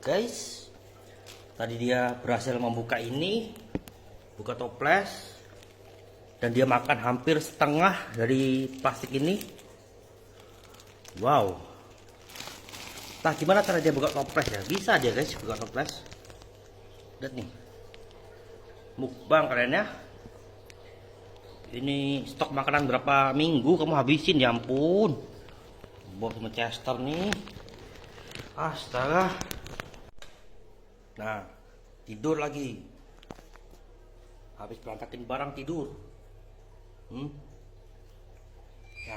Guys, tadi dia berhasil membuka ini, buka toples, dan dia makan hampir setengah dari plastik ini. Wow. Nah, gimana cara dia buka toples ya? Bisa dia guys buka toples. Lihat nih, mukbang kalian ya. Ini stok makanan berapa minggu kamu habisin, ya ampun. Bob sama Chester nih. Astaga. Nah, tidur lagi. Habis berantakin barang tidur. Ya,